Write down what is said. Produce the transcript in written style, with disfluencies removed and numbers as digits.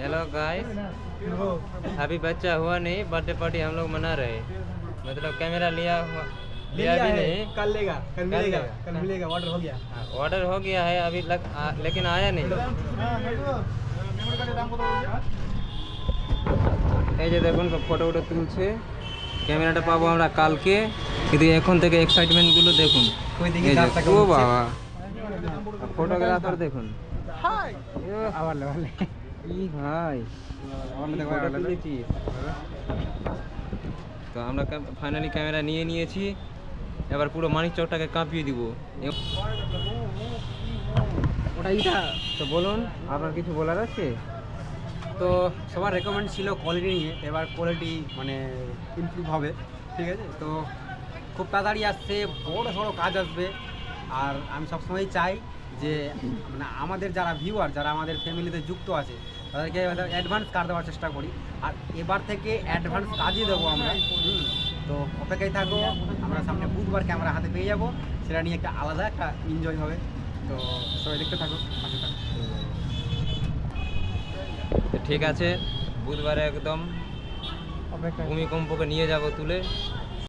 Hello guys, अभी बच्चा हुआ नहीं, बर्थडे पार्टी हम लोग मना रहे। मतलब कैमरा लिया भी नहीं। कल मिलेगा ऑर्डर हो गया। ऑर्डर हो गया है अभी लेकिन आया नहीं। এই যে দেখুন ফটো তুলছে, ক্যামেরাটা পাবো আমরা কালকে, কিন্তু এখন থেকে এক্সাইটমেন্টগুলো দেখুন। ও বাবা, ফটোগ্রাফার দেখুন। কি ভাই, তো আমরা ফাইনালি ক্যামেরা নিয়ে নিয়েছি, এবার পুরো মানিক চকটাকে কাঁপিয়ে দিব। তো বলুন, আপনার কিছু বলার আছে? তো সবার রেকমেন্ড ছিল কোয়ালিটি নিয়ে, এবার কোয়ালিটি মানে ইমপ্রুভ হবে, ঠিক আছে? তো খুব তাড়াতাড়ি আসছে, বড় সড়ো কাজ আসবে। আর আমি সবসময় চাই যে মানে আমাদের যারা ভিউয়ার, যারা আমাদের ফ্যামিলিতে যুক্ত আছে, তাদেরকে অ্যাডভান্স কার দেওয়ার চেষ্টা করি। আর এবার থেকে অ্যাডভান্স কাজই দেবো আমরা। তো অপেক্ষায় থাকো, আমরা সামনে বুধবার ক্যামেরা হাতে পেয়ে যাবো, সেটা নিয়ে একটা আলাদা একটা এনজয় হবে। তো সবাই দেখতে থাকো, পাশে থাকো। ঠিক আছে, বুধবারে একদম ভূমিকম্পকে নিয়ে যাব তুলে।